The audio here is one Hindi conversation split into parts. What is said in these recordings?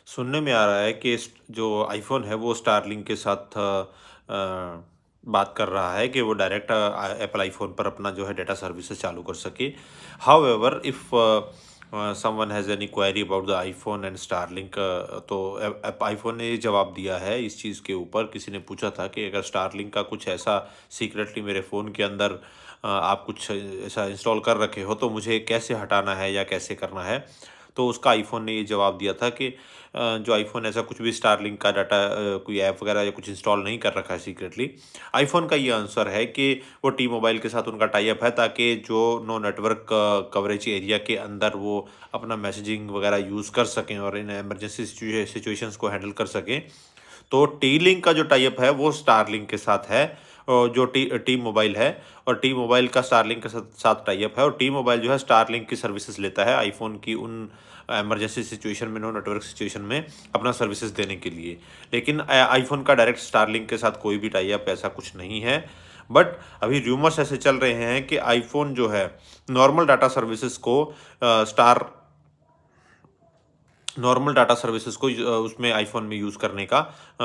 सुनने में आ रहा है कि जो आईफ़ोन है वो स्टारलिंक के साथ बात कर रहा है कि वो डायरेक्ट एप्पल आईफ़ोन पर अपना जो है डेटा सर्विसेज़ चालू कर सके। However if someone has any query about the iPhone and Starlink, तो आईफ़ोन ने ये जवाब दिया है इस चीज़ के ऊपर। किसी ने पूछा था कि अगर स्टारलिंक का कुछ ऐसा सीक्रेटली मेरे फ़ोन के अंदर आप कुछ ऐसा इंस्टॉल कर रखे हो तो मुझे कैसे हटाना है या कैसे करना है? तो उसका आईफ़ोन ने ये जवाब दिया था कि जो आईफ़ोन ऐसा कुछ भी स्टारलिंक का डाटा कोई ऐप वगैरह या कुछ इंस्टॉल नहीं कर रखा है सीक्रेटली। आईफ़ोन का ये आंसर है कि वो टी मोबाइल के साथ उनका टाई अप है ताकि जो नो नेटवर्क कवरेज एरिया के अंदर वो अपना मैसेजिंग वगैरह यूज़ कर सकें और इन इमरजेंसी सिचुएशंस को हैंडल कर सकें। तो टी-लिंक का जो टाई अप है वो स्टारलिंक के साथ है, और जो टी मोबाइल है, और टी मोबाइल का स्टारलिंक के साथ साथ टाई अप है, और टी मोबाइल जो है स्टारलिंक की सर्विसेज लेता है आईफ़ोन की उन इमरजेंसी सिचुएशन में, नो नेटवर्क सिचुएशन में अपना सर्विसेज देने के लिए। लेकिन आईफ़ोन का डायरेक्ट स्टारलिंक के साथ कोई भी टाई अप ऐसा कुछ नहीं है। बट अभी रूमर्स ऐसे चल रहे हैं कि आईफ़ोन जो है नॉर्मल डाटा सर्विसेज को स्टार नॉर्मल डाटा सर्विसेज को उसमें आईफ़ोन में यूज़ करने का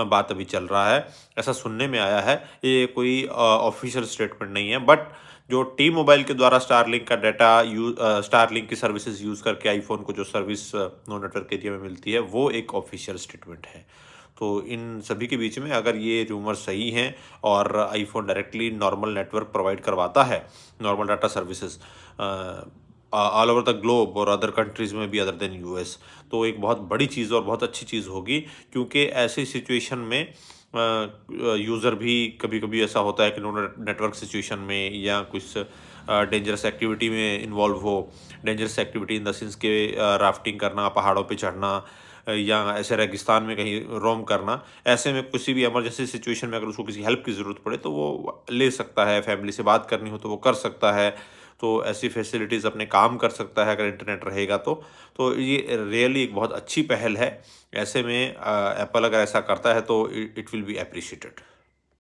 बात अभी चल रहा है। ऐसा सुनने में आया है। ये कोई ऑफ़िशियल स्टेटमेंट नहीं है, बट जो टी मोबाइल के द्वारा स्टारलिंक का डाटा स्टारलिंक की सर्विसेज यूज़ करके आईफ़ोन को जो सर्विस नो नेटवर्क एरिया में मिलती है, वो एक ऑफ़िशियल स्टेटमेंट है। तो इन सभी के बीच में अगर ये रूमर सही हैं और iPhone directly normal network provide करवाता है, normal data services all over the globe और अदर कंट्रीज़ में भी अदर देन यूएस, तो एक बहुत बड़ी चीज़ और बहुत अच्छी चीज़ होगी। क्योंकि ऐसी सिचुएशन में यूज़र भी कभी-कभी ऐसा होता है कि नो नेटवर्क सिचुएशन में या कुछ डेंजरस एक्टिविटी में इन्वॉल्व हो। Dangerous activity in the sense के राफ्टिंग करना, पहाड़ों पे चढ़ना, या ऐसे रेगिस्तान में कहीं रोम करना। ऐसे में किसी भी इमरजेंसी सिचुएशन में अगर उसको किसी हेल्प की ज़रूरत पड़े तो वो ले सकता है, फैमिली से बात करनी हो तो वो कर सकता है। तो ऐसी फैसिलिटीज़ अपने काम कर सकता है अगर इंटरनेट रहेगा तो। तो ये रियली एक बहुत अच्छी पहल है। ऐसे में एप्पल अगर ऐसा करता है तो इट विल बी एप्रिशिएटेड।